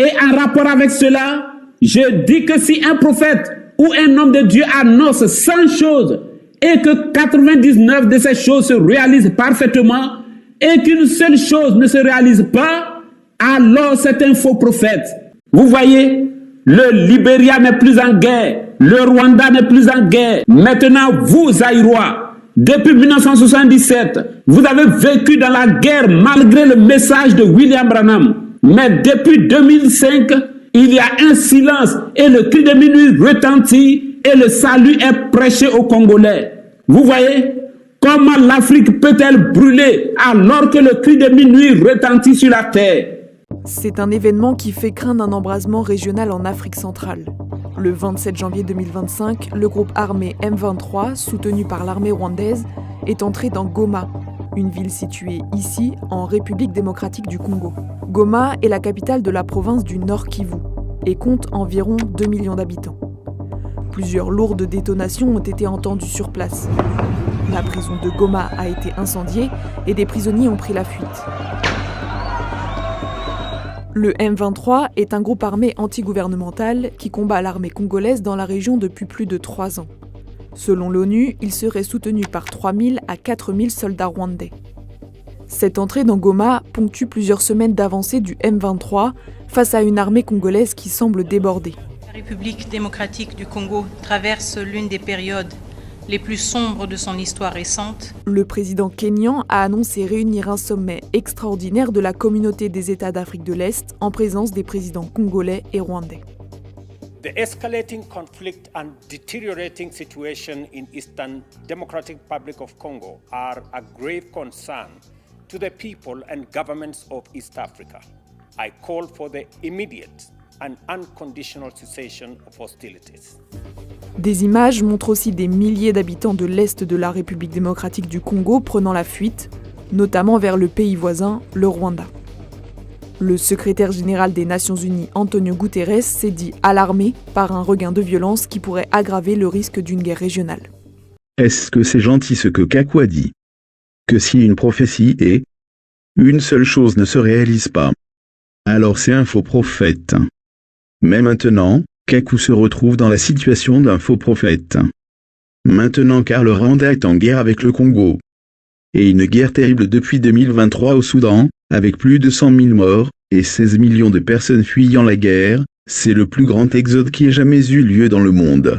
Et en rapport avec cela, je dis que si un prophète ou un homme de Dieu annonce 100 choses et que 99 de ces choses se réalisent parfaitement et qu'une seule chose ne se réalise pas, alors c'est un faux prophète. Vous voyez, le Libéria n'est plus en guerre, le Rwanda n'est plus en guerre. Maintenant, vous, Zaïrois, depuis 1977, vous avez vécu dans la guerre malgré le message de William Branham. Mais depuis 2005, il y a un silence et le cri de minuit retentit et le salut est prêché aux Congolais. Vous voyez comment l'Afrique peut-elle brûler alors que le cri de minuit retentit sur la terre? C'est un événement qui fait craindre un embrasement régional en Afrique centrale. Le 27 janvier 2025, le groupe armé M23, soutenu par l'armée rwandaise, est entré dans Goma, une ville située ici, en République démocratique du Congo. Goma est la capitale de la province du Nord Kivu et compte environ 2 millions d'habitants. Plusieurs lourdes détonations ont été entendues sur place. La prison de Goma a été incendiée et des prisonniers ont pris la fuite. Le M23 est un groupe armé antigouvernemental qui combat l'armée congolaise dans la région depuis plus de 3 ans. Selon l'ONU, il serait soutenu par 3 000 à 4 000 soldats rwandais. Cette entrée dans Goma ponctue plusieurs semaines d'avancée du M23 face à une armée congolaise qui semble débordée. La République démocratique du Congo traverse l'une des périodes les plus sombres de son histoire récente. Le président kényan a annoncé réunir un sommet extraordinaire de la communauté des États d'Afrique de l'Est en présence des présidents congolais et rwandais. The escalating conflict and deteriorating situation in Eastern Democratic Republic of Congo are a grave concern to the people and governments of East Africa. I call for the immediate and unconditional cessation of hostilities. Des images montrent aussi des milliers d'habitants de l'Est de la République démocratique du Congo prenant la fuite, notamment vers le pays voisin, le Rwanda. Le secrétaire général des Nations Unies, Antonio Guterres, s'est dit alarmé par un regain de violence qui pourrait aggraver le risque d'une guerre régionale. Est-ce que c'est gentil ce que Kakou a dit? Que si une prophétie est une seule chose ne se réalise pas, alors c'est un faux prophète. Mais maintenant, Kakou se retrouve dans la situation d'un faux prophète. Maintenant car le Rwanda est en guerre avec le Congo. Et une guerre terrible depuis 2023 au Soudan, avec plus de 100 000 morts, et 16 millions de personnes fuyant la guerre, c'est le plus grand exode qui ait jamais eu lieu dans le monde.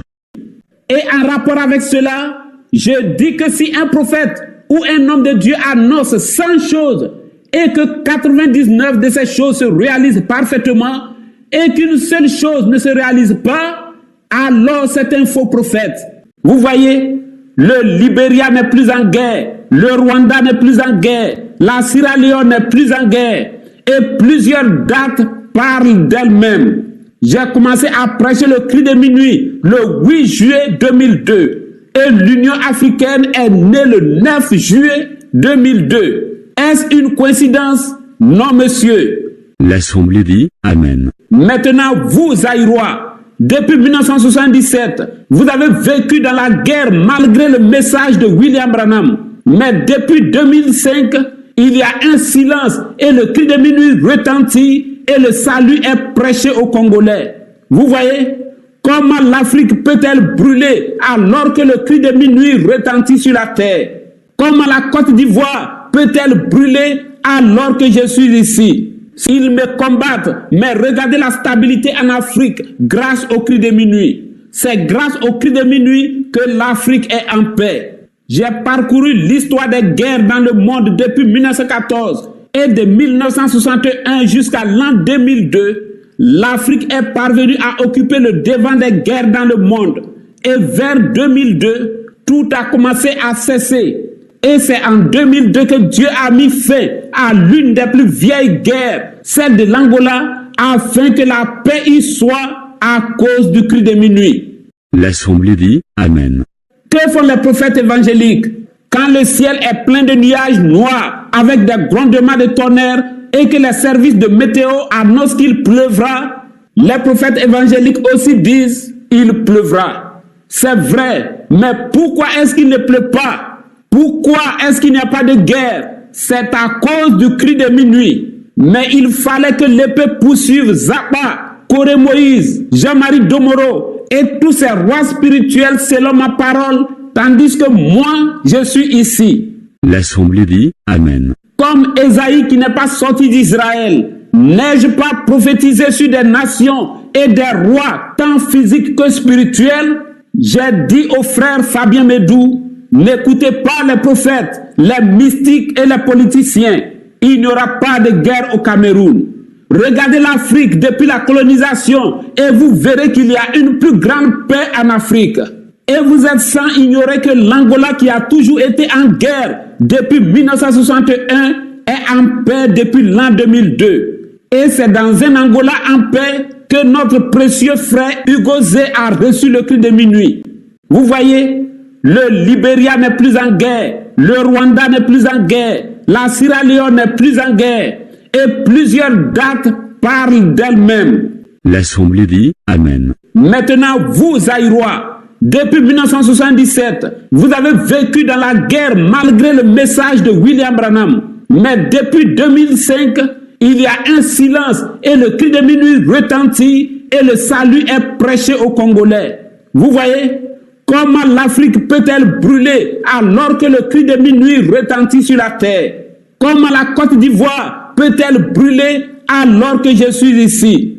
Et en rapport avec cela, je dis que si un prophète ou un homme de Dieu annonce 100 choses, et que 99 de ces choses se réalisent parfaitement, et qu'une seule chose ne se réalise pas, alors c'est un faux prophète. Vous voyez, le Libéria n'est plus en guerre, le Rwanda n'est plus en guerre, la Sierra Leone n'est plus en guerre, et plusieurs dates parlent d'elles-mêmes. J'ai commencé à prêcher le cri de minuit le 8 juillet 2002, et l'Union africaine est née le 9 juillet 2002. Est-ce une coïncidence? Non, monsieur. L'Assemblée dit « Amen ». Maintenant, vous, Zaïrois, depuis 1977, vous avez vécu dans la guerre malgré le message de William Branham. Mais depuis 2005, il y a un silence et le cri de minuit retentit et le salut est prêché aux Congolais. Vous voyez comment l'Afrique peut-elle brûler alors que le cri de minuit retentit sur la terre? Comment la Côte d'Ivoire peut-elle brûler alors que je suis ici? Ils me combattent, mais regardez la stabilité en Afrique grâce au cri de minuit. C'est grâce au cri de minuit que l'Afrique est en paix. J'ai parcouru l'histoire des guerres dans le monde depuis 1914 et de 1961 jusqu'à l'an 2002, l'Afrique est parvenue à occuper le devant des guerres dans le monde. Et vers 2002, tout a commencé à cesser. Et c'est en 2002 que Dieu a mis fin à l'une des plus vieilles guerres, celle de l'Angola, afin que la paix y soit à cause du cri de minuit. L'Assemblée dit « Amen ». Que font les prophètes évangéliques quand le ciel est plein de nuages noirs avec des grondements de tonnerre et que les services de météo annoncent qu'il pleuvra? Les prophètes évangéliques aussi disent « il pleuvra ». C'est vrai, mais pourquoi est-ce qu'il ne pleut pas? Pourquoi est-ce qu'il n'y a pas de guerre? C'est à cause du cri de minuit. Mais il fallait que l'épée poursuive Zappa, Corée Moïse, Jean-Marie Domoro et tous ces rois spirituels selon ma parole, tandis que moi, je suis ici. L'Assemblée dit « Amen ». Comme Ésaïe qui n'est pas sorti d'Israël, n'ai-je pas prophétisé sur des nations et des rois, tant physiques que spirituels? J'ai dit au frère Fabien Médou, n'écoutez pas les prophètes, les mystiques et les politiciens. Il n'y aura pas de guerre au Cameroun. Regardez l'Afrique depuis la colonisation et vous verrez qu'il y a une plus grande paix en Afrique. Et vous êtes sans ignorer que l'Angola, qui a toujours été en guerre depuis 1961, est en paix depuis l'an 2002. Et c'est dans un Angola en paix que notre précieux frère Hugo Zé a reçu le cri de minuit. Vous voyez, le Libéria n'est plus en guerre, le Rwanda n'est plus en guerre, la Sierra Leone n'est plus en guerre, et plusieurs dates parlent d'elles-mêmes. L'Assemblée dit « Amen ». Maintenant, vous, Zaïrois, depuis 1977, vous avez vécu dans la guerre malgré le message de William Branham. Mais depuis 2005, il y a un silence et le cri de minuit retentit et le salut est prêché aux Congolais. Vous voyez, comment l'Afrique peut-elle brûler alors que le cri de minuit retentit sur la terre? Comment la Côte d'Ivoire peut-elle brûler alors que je suis ici?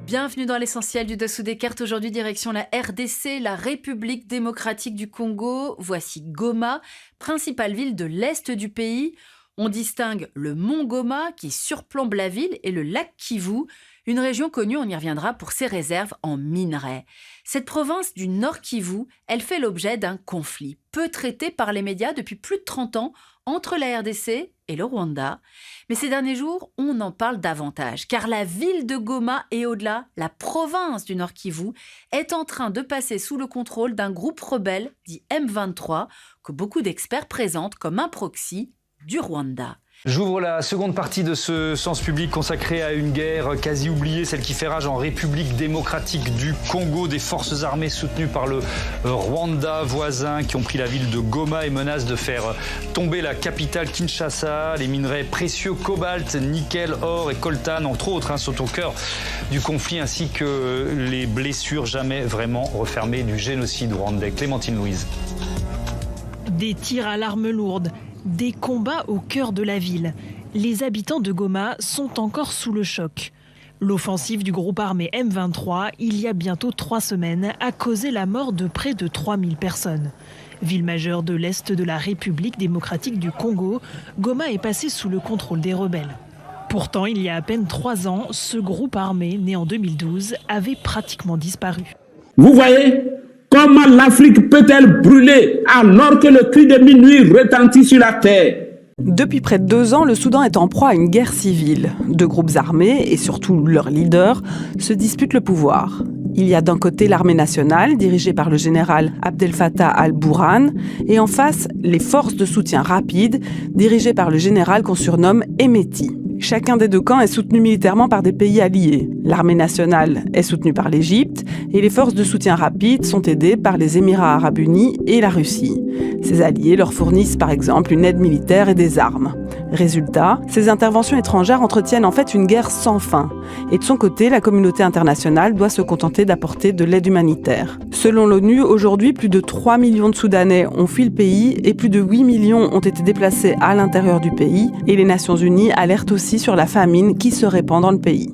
Bienvenue dans l'essentiel du Dessous des cartes. Aujourd'hui, direction la RDC, la République démocratique du Congo. Voici Goma, principale ville de l'est du pays. On distingue le mont Goma qui surplombe la ville et le lac Kivu, une région connue, on y reviendra, pour ses réserves en minerais. Cette province du Nord Kivu, elle fait l'objet d'un conflit peu traité par les médias depuis plus de 30 ans entre la RDC et le Rwanda. Mais ces derniers jours, on en parle davantage, car la ville de Goma et au-delà, la province du Nord Kivu, est en train de passer sous le contrôle d'un groupe rebelle dit M23, que beaucoup d'experts présentent comme un proxy du Rwanda. J'ouvre la seconde partie de ce Sens Public consacrée à une guerre quasi oubliée, celle qui fait rage en République démocratique du Congo. Des forces armées soutenues par le Rwanda voisin qui ont pris la ville de Goma et menacent de faire tomber la capitale Kinshasa. Les minerais précieux cobalt, nickel, or et coltan, entre autres, sont au cœur du conflit, ainsi que les blessures jamais vraiment refermées du génocide rwandais. Clémentine Louise. Des tirs à l'arme lourde. Des combats au cœur de la ville. Les habitants de Goma sont encore sous le choc. L'offensive du groupe armé M23, il y a bientôt 3 semaines, a causé la mort de près de 3000 personnes. Ville majeure de l'Est de la République démocratique du Congo, Goma est passée sous le contrôle des rebelles. Pourtant, il y a à peine 3 ans, ce groupe armé, né en 2012, avait pratiquement disparu. Vous voyez ? Comment l'Afrique peut-elle brûler alors que le cri de minuit retentit sur la terre? Depuis près de 2 ans, le Soudan est en proie à une guerre civile. 2 groupes armés, et surtout leurs leaders, se disputent le pouvoir. Il y a d'un côté l'armée nationale, dirigée par le général Abdel Fattah al-Burhan, et en face, les forces de soutien rapide, dirigées par le général qu'on surnomme Hemeti. Chacun des 2 camps est soutenu militairement par des pays alliés. L'armée nationale est soutenue par l'Égypte et les forces de soutien rapide sont aidées par les Émirats arabes unis et la Russie. Ces alliés leur fournissent par exemple une aide militaire et des armes. Résultat, ces interventions étrangères entretiennent en fait une guerre sans fin. Et de son côté, la communauté internationale doit se contenter d'apporter de l'aide humanitaire. Selon l'ONU, aujourd'hui, plus de 3 millions de Soudanais ont fui le pays et plus de 8 millions ont été déplacés à l'intérieur du pays. Et les Nations Unies alertent aussi sur la famine qui se répand dans le pays.